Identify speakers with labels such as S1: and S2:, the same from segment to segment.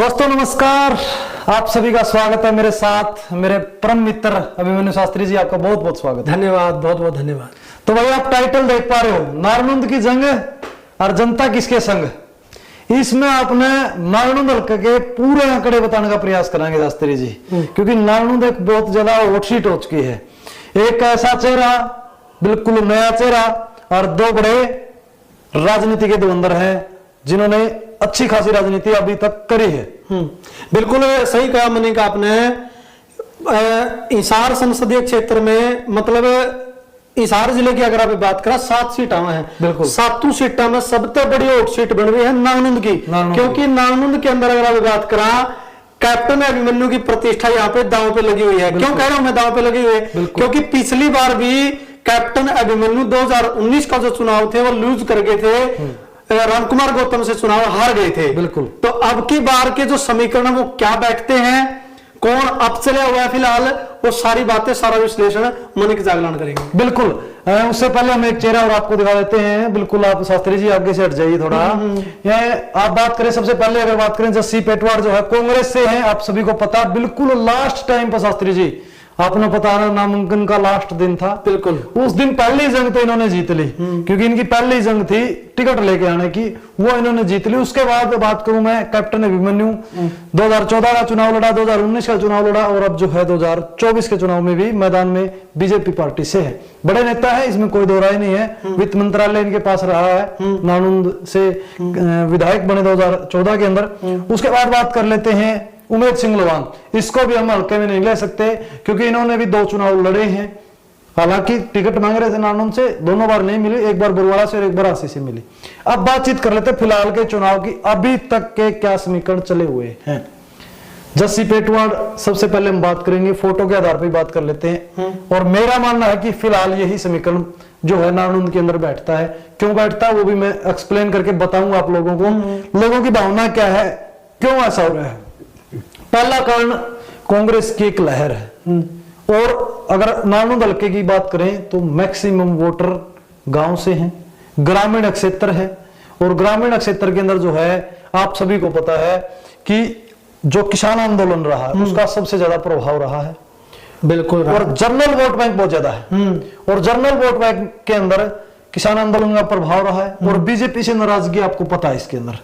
S1: दोस्तों नमस्कार, आप सभी का स्वागत है मेरे साथ मेरे परम मित्र अभिमन्यु शास्त्री जी, आपका बहुत बहुत स्वागत है।
S2: धन्यवाद, बहुत बहुत धन्यवाद।
S1: तो भाई आप टाइटल देख पा रहे हो, नारनूंद की जंग और जनता किसके संग। इसमें आपने नारनूंद हल्के के पूरे आंकड़े बताने का प्रयास करेंगे शास्त्री जी, क्योंकि नारनूंद एक बहुत ज्यादा हॉट सीट हो चुकी है। एक ऐसा चेहरा, बिल्कुल नया चेहरा, और दो बड़े राजनीति के धुरंधर हैं जिन्होंने अच्छी खासी राजनीति अभी तक करी है।
S2: बिल्कुल सही कहा मनिक आपने। हिसार संसदीय क्षेत्र में मतलब हिसार जिले की अगर आप बात करें 7 सीटें हैं।
S1: बिल्कुल
S2: 7 सीटों में सबसे बड़ी वोट सीट बन रही है नारनूंद की, क्योंकि नारनूंद के अंदर अगर आप बात करें कैप्टन अभिमन्यु की प्रतिष्ठा यहाँ पे दांव पे लगी हुई है। क्यों कह रहा हूं मैं दांव पे लगी हुई है? क्योंकि पिछली बार भी कैप्टन अभिमन्यु 2019 का जो चुनाव थे वो लूज कर गए थे, रामकुमार गौतम से चुनाव हार गए थे।
S1: बिल्कुल।
S2: तो अब की बार के जो समीकरण वो क्या बैठते हैं, कौन अब चले हुआ है फिलहाल, वो सारी बातें, सारा विश्लेषण मनिक जागलान करेंगे।
S1: बिल्कुल। उससे पहले हम एक चेहरा और आपको दिखा देते हैं। बिल्कुल आप शास्त्री जी आगे से हट जाइए थोड़ा। ये आप बात करें, सबसे पहले अगर बात करें, जस्सी पेटवाड़ जो है कांग्रेस से है, आप सभी को पता। बिल्कुल लास्ट टाइम पर शास्त्री जी आपने पता है नामांकन का लास्ट दिन था। बिल्कुल उस दिन पहली जंग तो इन्होंने जीत ली, क्योंकि इनकी पहली जंग थी टिकट लेके आने की, वो इन्होंने जीत ली। उसके बाद बात करूं मैं, कैप्टन अभिमन्यु 2014 का चुनाव लड़ा, 2019 का चुनाव लड़ा, और अब जो है 2024 के चुनाव में भी मैदान में बीजेपी पार्टी से है। बड़े नेता है, इसमें कोई दो राय नहीं है। वित्त मंत्रालय इनके पास रहा है, नारनूंद से विधायक बने 2014 के अंदर। उसके बाद बात कर लेते हैं उमेद सिंह लोवान। इसको भी हम हल्के में नहीं ले सकते, क्योंकि इन्होंने भी 2 चुनाव लड़े हैं। हालांकि टिकट मांग रहे थे नारनूंद से, दोनों बार नहीं मिली, एक बार बरवाड़ा से और एक बार आसी से मिली। अब बातचीत कर लेते फिलहाल के चुनाव की, अभी तक के क्या समीकरण चले हुए हैं। जस्सी पेटवाड़ सबसे पहले हम बात करेंगे, फोटो के आधार पर बात कर लेते हैं। और मेरा मानना है कि फिलहाल यही समीकरण जो है नारनूंद के अंदर बैठता है। क्यों बैठता है वो भी मैं एक्सप्लेन करके बताऊंगा आप लोगों को, लोगों की भावना क्या है, क्यों ऐसा हो रहा है। पहला कारण कांग्रेस की एक लहर है, और अगर नारनूंद हल्के की बात करें तो मैक्सिमम वोटर गांव से हैं, ग्रामीण क्षेत्र है। और ग्रामीण क्षेत्र के अंदर जो है आप सभी को पता है कि जो किसान आंदोलन रहा है उसका सबसे ज्यादा प्रभाव रहा है।
S2: बिल्कुल।
S1: और जनरल वोट बैंक बहुत ज्यादा है, और जनरल वोट बैंक के अंदर किसान आंदोलन का प्रभाव रहा है, और बीजेपी से नाराजगी आपको पता है इसके अंदर।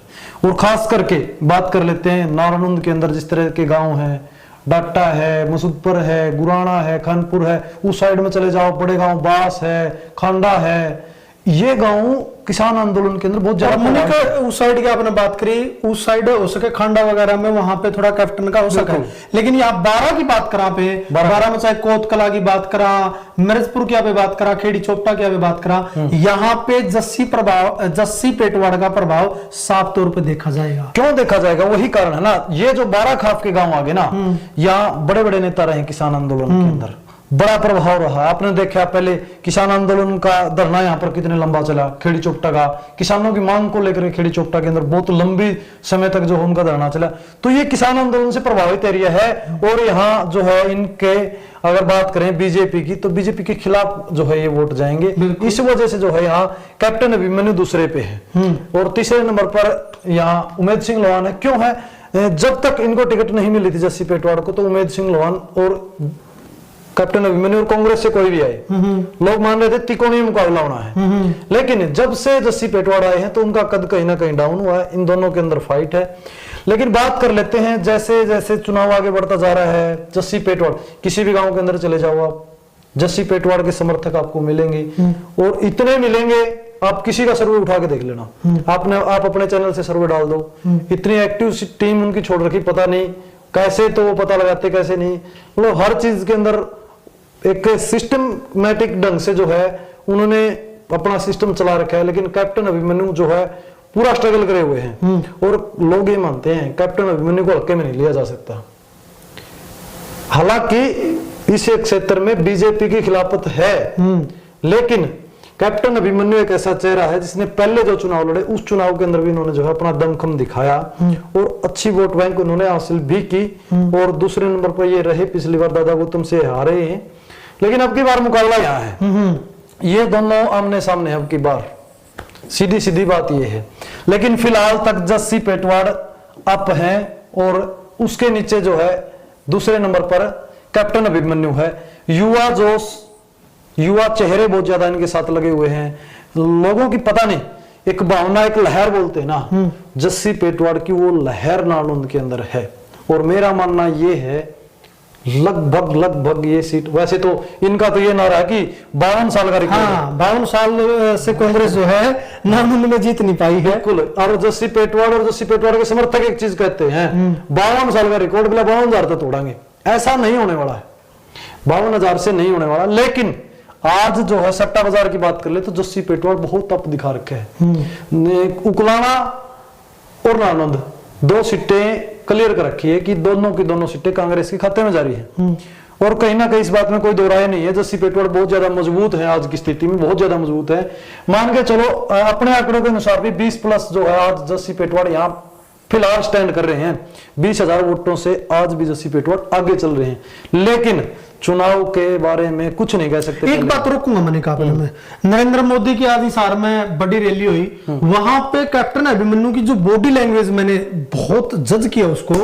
S1: और खास करके बात कर लेते हैं नारनूंद के अंदर जिस तरह के गांव हैं, डाटा है, मसूदपुर है, गुराना है, खानपुर है, उस साइड में चले जाओ, बड़े गांव बास है, खांडा है, ये गांव किसान आंदोलन के अंदर बहुत ज्यादा।
S2: उस साइड की आपने बात करी, उस साइड हो सके खांडा वगैरह में, वहां पे थोड़ा कैप्टन का हो सके। लेकिन यहाँ 12 की बात करा पे, 12 में चाहे कोतकला की बात करा, मिर्जपुर की आप बात करा, खेड़ी चोपटा की आप बात करा, यहाँ पे जस्सी पेटवाड़ का प्रभाव साफ तौर पे देखा जाएगा।
S1: क्यों देखा जाएगा? वही कारण है ना, ये जो 12 खाफ के गांव आगे ना, यहाँ बड़े बड़े नेता रहे किसान आंदोलन के अंदर, बड़ा प्रभाव रहा। आपने देखा पहले किसान आंदोलन का धरना यहाँ पर कितने लंबा चला, खेड़ी चोपटा का, किसानों की मांग को लेकर खेड़ी चोपटा के अंदर बहुत लंबी समय तक जो उनका धरना चला। तो ये किसान आंदोलन से प्रभावित एरिया है। और यहाँ जो है इनके अगर बात करें बीजेपी की, तो बीजेपी के खिलाफ जो है ये वोट जाएंगे। इस वजह से जो है यहाँ कैप्टन अभिमन्यु दूसरे पे है, और तीसरे नंबर पर यहाँ उमेद सिंह लोवान है। क्यों है? जब तक इनको टिकट नहीं मिली थी जस्सी पेटवाड़ को, तो उमेद सिंह लोवान और कैप्टन अभिमन्यु और कांग्रेस से कोई भी आए, लोग मान रहे थे त्रिकोणीय मुकाबला होना है। लेकिन जब से जस्सी पेटवाड़ आए हैं तो उनका कद कहीं ना कहीं डाउन हुआ है। इन दोनों के अंदर फाइट है। लेकिन बात कर लेते हैं, जैसे जैसे चुनाव आगे बढ़ता जा रहा है, जस्सी पेटवाड़, किसी भी गांव के अंदर चले जाओ आप, जस्सी पेटवाड़ के समर्थक आपको मिलेंगे, और इतने मिलेंगे आप किसी का सर्वे उठा के देख लेना। आप अपने चैनल से सर्वे डाल दो, इतनी एक्टिव टीम उनकी छोड़ रखी, पता नहीं कैसे तो वो पता लगाते कैसे नहीं। मतलब हर चीज के अंदर एक सिस्टमैटिक ढंग से जो है उन्होंने अपना सिस्टम चला रखा है। लेकिन कैप्टन अभिमन्यु जो है पूरा स्ट्रगल करे हुए हैं, और लोग ये मानते हैं कैप्टन अभिमन्यु को हल्के में नहीं लिया जा सकता। हालांकि इस क्षेत्र में बीजेपी की खिलाफत है, लेकिन कैप्टन अभिमन्यु एक ऐसा चेहरा है जिसने पहले जो चुनाव लड़े उस चुनाव के अंदर भी इन्होंने जो है अपना दमखम दिखाया, और अच्छी वोट बैंक उन्होंने हासिल भी की। और दूसरे नंबर पर ये रहे, पिछली बार दादा गौतम से हारे हैं, लेकिन अब की बार मुकाबला यहाँ है। ये दोनों आमने सामने अब की बार, सीधी सीधी बात ये है। लेकिन फिलहाल तक जस्सी पेटवाड़ अप हैं और उसके नीचे जो है दूसरे नंबर पर कैप्टन अभिमन्यु है। युवा जोश, युवा चेहरे बहुत ज्यादा इनके साथ लगे हुए हैं। लोगों की पता नहीं एक भावना, एक लहर बोलते हैं ना, जस्सी पेटवाड़ की वो लहर नालंद के अंदर है। और मेरा मानना ये है लगभग ये सीट, वैसे तो इनका तो ये नारा है कि 52 साल का रिकॉर्ड,
S2: हाँ 52 साल से कांग्रेस जो है नालंद में जीत नहीं पाई है।
S1: बिल्कुल। और जस्सी पेटवाड़ के समर्थक एक चीज कहते हैं 52 साल का रिकॉर्ड, 52,000 तक तोड़ेंगे। ऐसा नहीं होने वाला है, 52,000 से नहीं होने वाला। लेकिन आज जो है सट्टा बाजार की बात कर ले तो जस्सी पेटवाड़ बहुत तप दिखा रखे है। उकलाना और नालंद 2 सीटें क्लियर कर रखी है कि दोनों की दोनों सीटें कांग्रेस के खाते में जा रही है। और कहीं ना कहीं इस बात में कोई दो राय नहीं है, जस्सी पेटवाड़ बहुत ज्यादा मजबूत है, आज की स्थिति में बहुत ज्यादा मजबूत है। मान के चलो अपने आंकड़ों के अनुसार भी 20+ जो है आज जस्सी पेटवाड़ यहाँ फिलहाल स्टैंड कर रहे हैं। 20,000 वोटों से आज भी जस्सी पेटवाड़ आगे चल रहे हैं। लेकिन चुनाव के बारे में कुछ नहीं कह सकते।
S2: एक बात रोकूंगा मैंने कहा पहले मैं, नरेंद्र मोदी की आज हिसार में बड़ी रैली हुई, वहां पे कैप्टन अभिमन्यु की जो बॉडी लैंग्वेज मैंने बहुत जज किया उसको,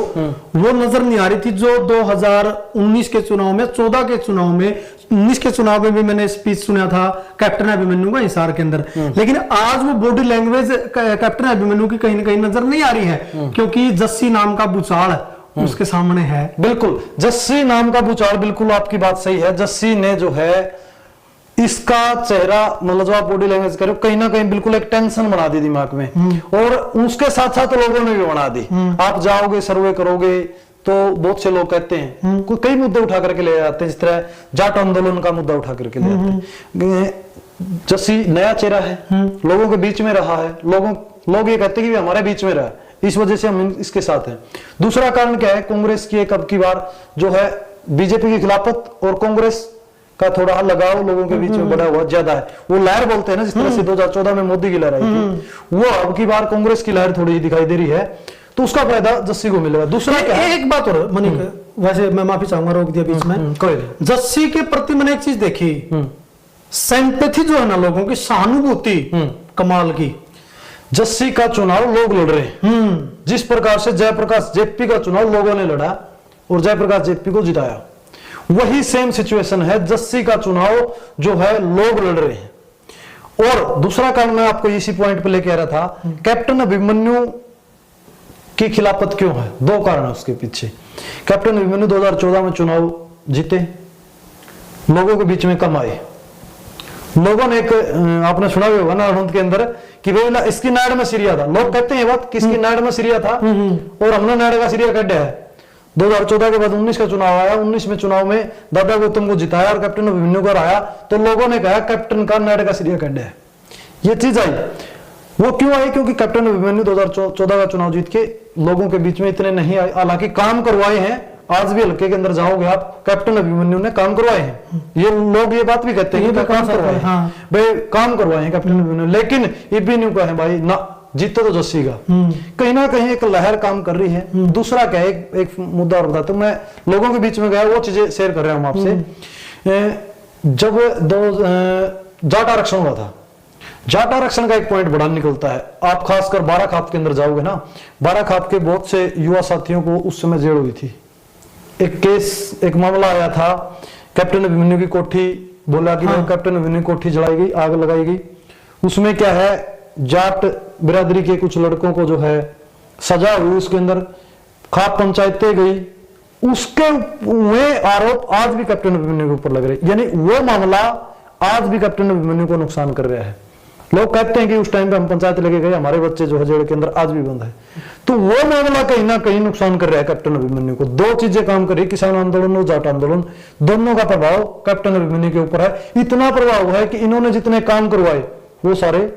S2: वो नजर नहीं आ रही थी। जो 2019 के चुनाव में, 14 के चुनाव में, 19 के चुनाव में भी मैंने स्पीच सुना था कैप्टन अभिमन्यु का हिसार के अंदर, लेकिन आज वो बॉडी लैंग्वेज कैप्टन अभिमन्यु की कहीं ना कहीं नजर नहीं आ रही है, क्योंकि जस्सी नाम का भूचाल उसके सामने है।
S1: बिल्कुल, जस्सी नाम का भूचाल, बिल्कुल आपकी बात सही है। जस्सी ने जो है इसका चेहरा, मतलब जो आप बॉडी लैंग्वेज करो, कहीं ना कहीं बिल्कुल एक टेंशन बना दी दिमाग में, और उसके साथ साथ लोगों ने भी बना दी। आप जाओगे सर्वे करोगे तो बहुत से लोग कहते हैं, कई मुद्दे उठा करके ले आते हैं, जिस तरह जाट आंदोलन का मुद्दा उठा करके ले आते हैं। जस्सी नया चेहरा है, लोगों के बीच में रहा है, लोग ये कहते हैं कि हमारे बीच में रहा है, इस वजह से हम इसके साथ हैं। दूसरा कारण क्या है, कांग्रेस की एक अब की बार जो है बीजेपी की खिलाफत और कांग्रेस का थोड़ा लगाव लोगों के बीच में बढ़ा हुआ ज्यादा है। वो लहर बोलते हैं ना, जिस तरह से 2014 में मोदी की लहर आई थी, वो अब की बार कांग्रेस की लहर थोड़ी दिखाई दे रही है, तो उसका फायदा जस्सी को मिलेगा। दूसरा क्या है,
S2: एक बात और मनिक, वैसे मैं माफी चाहूंगा रोक दिया बीच में, जस्सी के प्रति मैंने एक चीज देखी, सिंपैथी जो है ना, लोगों की सहानुभूति कमाल की।
S1: जस्सी का चुनाव लोग लड़ रहे हैं, जिस प्रकार से जयप्रकाश जेपी का चुनाव लोगों ने लड़ा और जयप्रकाश जेपी को जिताया, वही सेम सिचुएशन है। जस्सी का चुनाव जो है लोग लड़ रहे हैं। और दूसरा कारण मैं आपको इसी पॉइंट पे लेके आ रहा था, कैप्टन अभिमन्यु की खिलाफत क्यों है, 2 कारण है उसके पीछे। कैप्टन अभिमन्यु 2014 में चुनाव जीते, लोगों के बीच में कम आए, लोगों ने एक आपने सुना भी होगा ना नालंद के अंदर कि भाई इसकी नाड़ में सीरिया था। लोग कहते हैं बात किसकी नाड़ में सीरिया था, और हमने नाड़ का सीरिया कड्ढा है। 2014 के बाद 19 का चुनाव आया, 19 में चुनाव में दादा गौतम को जिताया और कैप्टन अभिमन्यु को हराया, तो लोगों ने कहा कैप्टन का नाड़ का सीरिया कड्ढा है। ये चीज आई, वो क्यों आई, क्योंकि कैप्टन अभिमन्यु 2014 का चुनाव जीत के लोगों के बीच में इतने नहीं आए, हालांकि काम करवाए हैं। आज भी हल्के के अंदर जाओगे आप, कैप्टन अभिमन्यु ने काम करवाए हैं। ये लोग ये बात भी कहते हैं कि काम करवाए हैं, भाई काम करवाए हैं कैप्टन अभिमन्यु, लेकिन ये भी नहीं कहा है भाई ना जीते तो जस्सी का। कहीं ना कहीं एक लहर काम कर रही है। दूसरा क्या है, एक मुद्दा और बताता हूं, मैं लोगों के बीच में गया, वो चीजें शेयर कर रहा हूं आपसे। जब जाट आरक्षण हुआ था, जाट आरक्षण का एक पॉइंट बड़ा निकलता है। आप खासकर बाराखाप के अंदर जाओगे ना, बाराखाप के बहुत से युवा साथियों को उस समय जेल हुई थी। एक केस, एक मामला आया था, कैप्टन अभिमन्यु की कोठी, बोला कि कैप्टन अभिमन्यु की कोठी जलाई गई, आग लगाई गई। उसमें क्या है, जाट बिरादरी के कुछ लड़कों को जो है सजा हुई, उसके अंदर खाप पंचायतें गई, उसके हुए आरोप आज भी कैप्टन अभिमन्यु के ऊपर लग रहे, यानी वो मामला आज भी कैप्टन अभिमन्यु को नुकसान कर रहा है। लोग कहते हैं कि उस टाइम पे हम पंचायत लेके गए, हमारे बच्चे जो है जेल के अंदर आज भी बंद है, तो वो मामला कहीं ना कहीं नुकसान कर रहा है कैप्टन अभिमन्यु को। 2 चीजें काम कर रही, किसान आंदोलन और जाट आंदोलन, दोनों का प्रभाव कैप्टन अभिमन्यु के ऊपर है। इतना प्रभाव है कि इन्होंने जितने काम करवाए वो सारे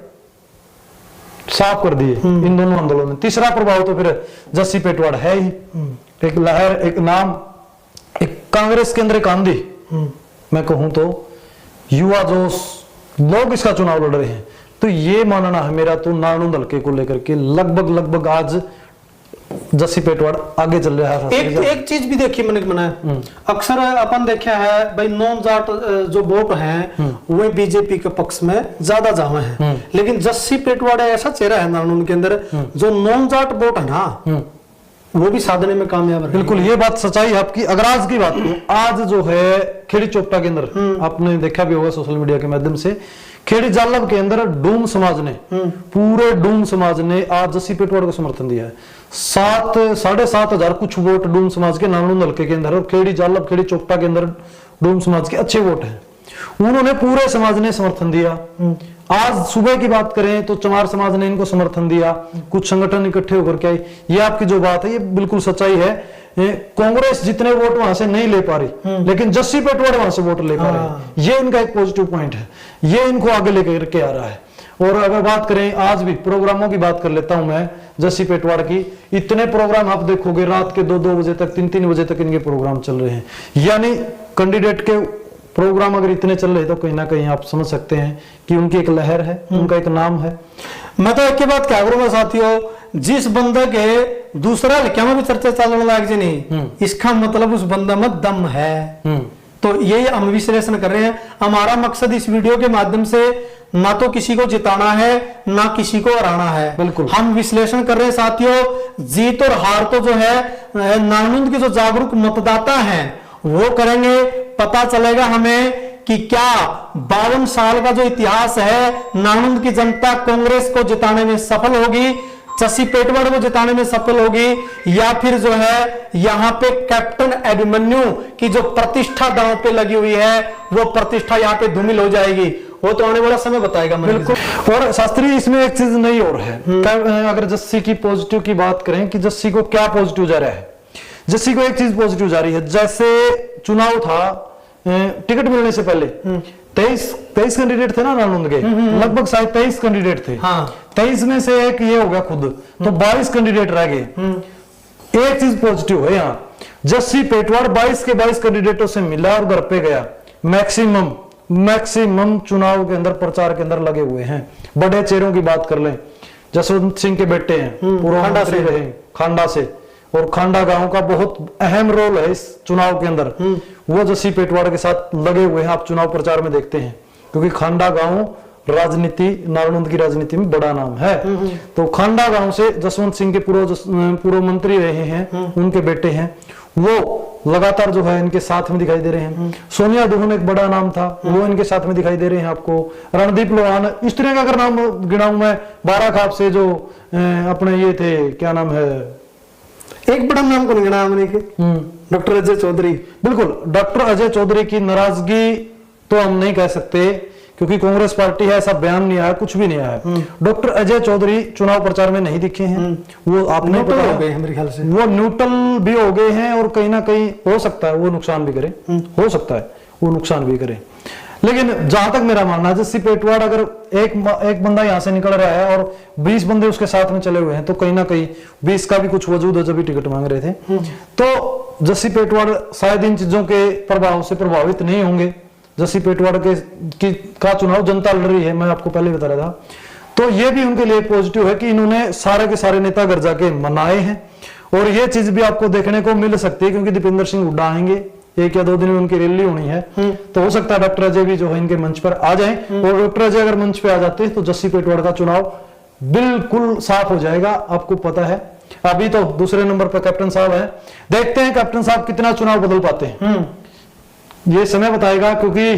S1: साफ कर दिए इन दोनों आंदोलन में। तीसरा प्रभाव तो फिर जस्सी पेटवाड़ है ही, एक लहर, एक नाम, एक कांग्रेस के अंदर एक आंधी, मैं कहूं तो युवा जोश, लोग इसका चुनाव लड़ रहे हैं। तो ये मानना है मेरा तो नालंद हल्के को लेकर के लगभग आज जस्सी पेटवाड़ आगे चल रहा है।
S2: एक चीज भी देखिए मैंने अक्सर अपन देखा है भाई, नॉन जाट जो वोट हैं वो बीजेपी के पक्ष में ज्यादा जावे हैं, लेकिन जस्सी पेटवाड़ ऐसा चेहरा है नालंद के अंदर, जो नॉन जाट वोट है ना वो भी साधने में कामयाब रहे।
S1: बिल्कुल, ये बात सच्चाई है आपकी। अगर आज की बात करूं, आज जो है खेड़ी चोपटा के अंदर आपने देखा भी होगा सोशल मीडिया के माध्यम से, खेड़ी जालब के अंदर डूम समाज ने, पूरे डूम समाज ने आज जस्सी पेटवाड़ को समर्थन दिया है। 7,500 कुछ वोट डूम समाज के नानून हल्के के अंदर, और खेड़ी जालब खेड़ी चोपटा के अंदर डूम समाज के अच्छे वोट हैं। उन्होंने पूरे समाज ने समर्थन दिया। आज सुबह की बात करें तो चमार समाज ने इनको समर्थन दिया, कुछ संगठन इकट्ठे होकर के आए। ये आपकी जो बात है ये बिल्कुल सच्चाई है। कांग्रेस जितने वोट वहां से नहीं ले पा रही, लेकिन जस्सी पेटवाड़ वहां से वोट ले पा रहे हैं। ये इनका एक पॉजिटिव पॉइंट है, ये इनको आगे लेकर के आ रहा है। और अगर बात करें आज भी प्रोग्रामों की बात कर लेता हूं मैं जस्सी पेटवाड़ की, इतने प्रोग्राम आप देखोगे रात के 2-2 बजे तक, 3-3 बजे तक इनके प्रोग्राम चल रहे हैं। यानी कैंडिडेट के प्रोग्राम अगर इतने चल रहे तो कहीं ना कहीं आप समझ सकते हैं कि उनकी एक लहर है, उनका एक नाम है।
S2: मैं तो एक बात क्या करूंगा साथियों, जिस बंदे के दूसरा क्या में भी चर्चा चलने लग जी नहीं, इसका मतलब उस बंदा में दम है। तो ये हम विश्लेषण कर रहे हैं। हमारा मकसद इस वीडियो के माध्यम से ना तो किसी को जिताना है ना किसी को हराना है।
S1: बिल्कुल,
S2: हम विश्लेषण कर रहे हैं साथियों। जीत और हार तो जो है नानूंद के जो जागरूक मतदाता हैं वो करेंगे। पता चलेगा हमें कि क्या 52 साल का जो इतिहास है, नानूंद की जनता कांग्रेस को जिताने में सफल होगी, जस्सी पेटवाड़ को जिताने में सफल होगी, या फिर जो है यहाँ पे कैप्टन अभिमन्यु की जो प्रतिष्ठा दांव पे लगी हुई है वो प्रतिष्ठा यहाँ पे धूमिल हो जाएगी। वो तो आने वाला समय बताएगा।
S1: बिल्कुल। और शास्त्री इसमें एक चीज नहीं और है, अगर जस्सी की पॉजिटिव की बात करें कि जस्सी को क्या पॉजिटिव जा रहा है, जस्सी को एक चीज पॉजिटिव जा रही है। जैसे चुनाव था, टिकट मिलने से पहले 23 कैंडिडेट थे ना नानूंद के, लगभग शायद 23 कैंडिडेट थे। 23 में से एक ये हो गया खुद, तो 22 कैंडिडेट रह गए। एक चीज पॉजिटिव है यहाँ, जस्सी पेटवाड़ 22 के 22 कैंडिडेटों से मिला और घर पे गया। मैक्सिमम चुनाव के अंदर प्रचार के अंदर लगे हुए हैं। बड़े चेहरों की बात कर लें, जसवंत सिंह के बेटे हैं, पूर्व मंत्री रहे खांडा से, और खांडा गांव का बहुत अहम रोल है इस चुनाव के अंदर, वो जस्सी पेटवाड़ के साथ लगे हुए हैं। आप चुनाव प्रचार में देखते हैं, क्योंकि खांडा गांव राजनीति, नारनौंद की राजनीति में बड़ा नाम है। तो खांडा गांव से जसवंत सिंह के पूर्व मंत्री रहे हैं, उनके बेटे हैं, वो लगातार जो है इनके साथ में दिखाई दे रहे हैं। सोनिया दुहन एक बड़ा नाम था, वो इनके साथ में दिखाई दे रहे हैं आपको। रणदीप लोहान, इस तरह का अगर नाम गिनाऊं मैं, बाराखाप से जो अपने ये थे, क्या नाम है,
S2: एक बड़ा नाम को नहीं गिना हमने, डॉक्टर अजय चौधरी।
S1: बिल्कुल, डॉक्टर अजय चौधरी की नाराजगी तो हम नहीं कह सकते, क्योंकि कांग्रेस पार्टी है, ऐसा बयान नहीं आया, कुछ भी नहीं आया। डॉक्टर अजय चौधरी चुनाव प्रचार में नहीं दिखे हैं। वो आपने पता
S2: हो गए मेरे ख्याल से,
S1: वो न्यूट्रल भी हो गए हैं, और कहीं ना कहीं हो सकता है वो नुकसान भी करे, हो सकता है वो नुकसान भी करे। लेकिन जहां तक मेरा मानना है, जस्सी पेटवाड़ अगर एक बंदा यहां से निकल रहा है और 20 बंदे उसके साथ में चले हुए हैं, तो कहीं ना कहीं 20 का भी कुछ वजूद है जब भी टिकट मांग रहे थे। तो जस्सी पेटवाड़ शायद इन चीजों के प्रभाव से प्रभावित नहीं होंगे। जस्सी पेटवाड़ का चुनाव जनता लड़ रही है, मैं आपको पहले बता रहा था। तो ये भी उनके लिए पॉजिटिव है कि इन्होंने सारे के सारे नेता घर जाके मनाए हैं, और ये चीज भी आपको देखने को मिल सकती है, क्योंकि दीपेंद्र सिंह हुड्डा आएंगे, 1 या 2 दिन में उनकी रैली होनी है। तो हो सकता है डॉक्टर अजय भी जो है इनके मंच पर आ जाएं, और डॉक्टर अजय अगर मंच पे आ जाते हैं तो जस्सी पेटवाड़ का चुनाव बिल्कुल साफ हो जाएगा। आपको पता है अभी तो दूसरे नंबर पर कैप्टन साहब है, देखते हैं कैप्टन साहब कितना चुनाव बदल पाते हैं, ये समय बताएगा। क्योंकि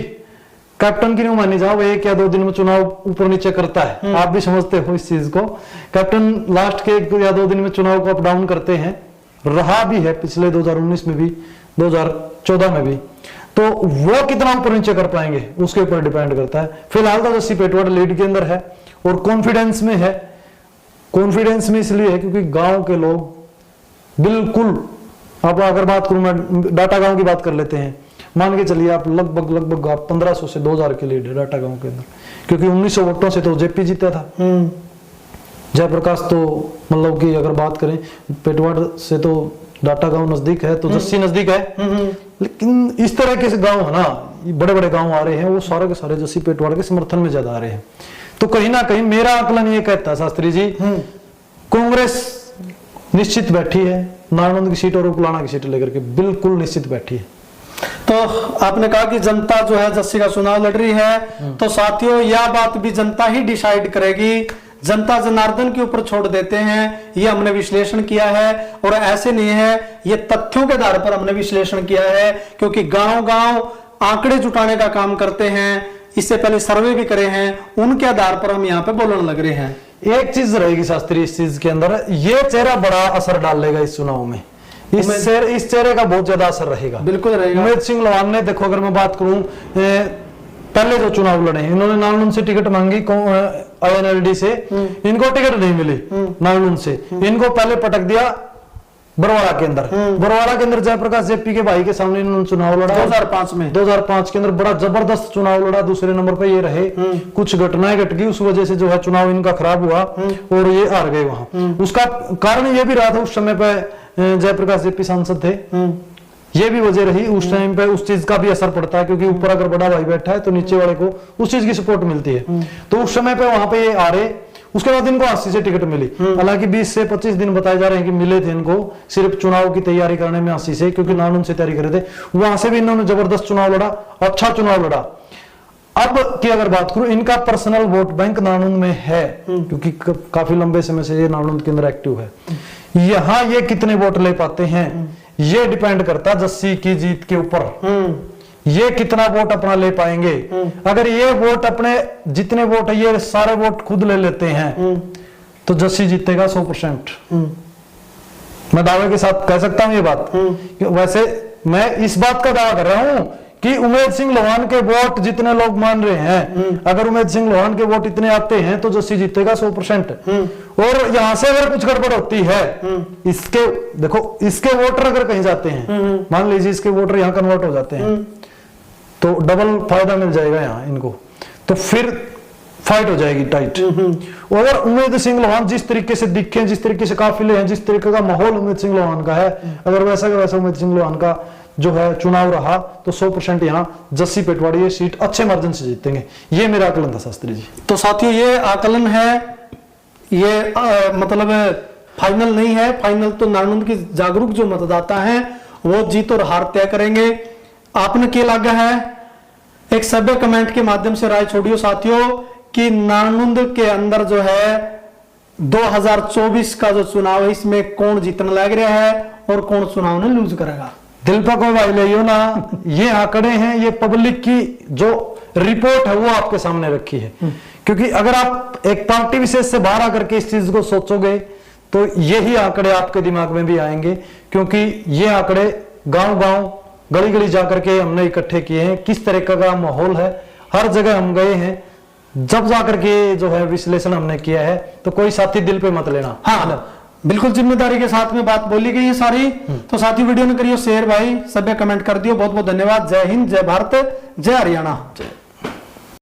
S1: कैप्टन की नहीं मानी जाओ, 1 या 2 दिन में चुनाव ऊपर नीचे करता है, आप भी समझते हो इस चीज को। कैप्टन लास्ट के 1 या 2 दिन में चुनाव को अप डाउन करते हैं, रहा भी है पिछले 2019 में भी, 2014 में भी। तो वो कितना ऊपर नीचे कर पाएंगे उसके ऊपर डिपेंड करता है। फिलहाल तो जस्सी पेटवाड़ लीड के अंदर है और कॉन्फिडेंस में है। कॉन्फिडेंस में इसलिए है क्योंकि गांव के लोग बिल्कुल, अब अगर बात करूं मैं डाटा गांव की बात कर लेते हैं, मान के चलिए आप लगभग 1500 से 2000 के लीड है डाटा गांव के अंदर, क्योंकि 1900 वोटों से तो जेपी जीता था। जयप्रकाश तो मतलब कि अगर बात करें पेटवाड़ से तो डाटा गांव नजदीक है, तो जस्सी नजदीक है। लेकिन इस तरह के गांव है ना, बड़े बड़े गांव आ रहे हैं, वो सारे के सारे जस्सी पेटवाड़ के समर्थन में ज्यादा आ रहे हैं। तो कहीं ना कहीं मेरा आकलन ये कहता है शास्त्री जी, कांग्रेस निश्चित बैठी है नारनौंद की सीट और उपलाना की सीट लेकर के, बिल्कुल निश्चित बैठी है।
S2: तो आपने कहा कि जनता जो है जस्सी का चुनाव लड़ रही है, तो साथियों यह बात भी जनता ही डिसाइड करेगी। जनता जनार्दन के ऊपर छोड़ देते हैं, ये हमने विश्लेषण किया है। और ऐसे नहीं है, ये तथ्यों के आधार पर हमने विश्लेषण किया है, क्योंकि गांव-गांव आंकड़े जुटाने का काम करते हैं, इससे पहले सर्वे भी करे हैं, उनके आधार पर हम यहाँ पे बोलने लग रहे हैं।
S1: एक चीज रहेगी शास्त्री इस चीज के अंदर, ये चेहरा बड़ा असर डालेगा इस चुनाव में, इस चेहरे का बहुत ज्यादा असर रहेगा।
S2: बिल्कुल रहेगा।
S1: उमेद सिंह लोहान ने, देखो अगर मैं बात करूं, पहले जो चुनाव लड़े, इन्होंने नालनुन से टिकट मांगी, INLD से, इनको टिकट नहीं मिली नालनुन से, इनको पहले पटक दिया बरवाड़ा के अंदर। बरवाड़ा के अंदर जयप्रकाश जेपी के भाई के सामने इन्होंने चुनाव लड़ा
S2: 2005 में।
S1: 2005 के अंदर बड़ा जबरदस्त चुनाव लड़ा, दूसरे नंबर पे ये रहे। कुछ घटनाएं घट गई, उस वजह से जो है चुनाव इनका खराब हुआ और ये हार गए वहां। उसका कारण ये भी रहा था, उस समय पे जयप्रकाश जेपी सांसद थे, ये भी वजह रही उस टाइम पे। उस चीज का भी असर पड़ता है, क्योंकि ऊपर अगर बड़ा भाई बैठा है तो नीचे वाले को उस चीज की सपोर्ट मिलती है। तो उस समय पे वहां पे ये आ रहे, उसके बाद इनको 80 से टिकट मिली। हालांकि 20 से 25 दिन बताए जा रहे हैं कि मिले थे इनको, सिर्फ चुनाव की तैयारी करने में 80 से, क्योंकि नालनुन से तैयारी करे थे, वहां से भी इन्होंने जबरदस्त चुनाव लड़ा, अच्छा चुनाव लड़ा। अब की अगर बात करूं, इनका पर्सनल वोट बैंक नालनुन में है, क्योंकि काफी लंबे समय से ये नालनुन के अंदर एक्टिव है। यहाँ ये कितने वोट ले पाते हैं, ये डिपेंड करता है जस्सी की जीत के ऊपर, ये कितना वोट अपना ले पाएंगे। अगर ये वोट अपने जितने वोट है ये सारे वोट खुद ले लेते हैं तो जस्सी जीतेगा 100%। मैं दावे के साथ कह सकता हूं ये बात। वैसे मैं इस बात का दावा कर रहा हूं कि उमेद सिंह लोहान के वोट जितने लोग मान रहे हैं, अगर उमेद सिंह लोहान के वोट इतने आते हैं तो जस्सी जीतेगा 100%। और यहां से अगर कुछ गड़बड़ होती है, इसके देखो, इसके वोटर अगर कहीं जाते हैं, मान लीजिए इसके वोटर यहां कन्वर्ट हो जाते हैं, तो डबल फायदा मिल जाएगा यहाँ इनको, तो फिर फाइट हो जाएगी टाइट। और उमेद सिंह लोहान जिस तरीके से दिखे, जिस तरीके से काफिले हैं, जिस तरीके का माहौल उमेद सिंह लोहान का है, अगर वैसा का वैसा उमेद सिंह लोहान का जो है चुनाव रहा तो 100% यहाँ जस्सी पेटवाड़ी ये सीट अच्छे मार्जिन से जीतेंगे। ये मेरा आकलन था शास्त्री जी।
S2: तो साथियों, ये आकलन है, ये मतलब फाइनल नहीं है। फाइनल तो नालनुन की जागरूक जो मतदाता हैं वो जीत और हार तय करेंगे। आपने क्या लगा है, एक सभ्य कमेंट के माध्यम से राय छोड़ियो साथियों कि नालनुन के अंदर जो है 2024 का जो चुनाव है, इसमें कौन जीतने लग रहा है और कौन चुनाव ने लूज करेगा।
S1: दिल पर कोई भाई ले ना, ये आंकड़े हैं, ये पब्लिक की जो रिपोर्ट है वो आपके सामने रखी है। क्योंकि अगर आप एक पार्टी विशेष से बाहर आकर के इस चीज को सोचोगे तो यही आंकड़े आपके दिमाग में भी आएंगे, क्योंकि ये आंकड़े गांव-गांव, गली-गली जाकर के हमने इकट्ठे किए हैं। किस तरह का माहौल है, हर जगह हम गए हैं, जब जाकर के जो है विश्लेषण हमने किया है। तो कोई साथी दिल पे मत लेना।
S2: हाँ, बिल्कुल जिम्मेदारी के साथ में बात बोली गई है सारी। तो साथी वीडियो ने करियो शेयर भाई, सभ्य कमेंट कर दियो। बहुत बहुत धन्यवाद। जय हिंद, जय भारत, जय हरियाणा।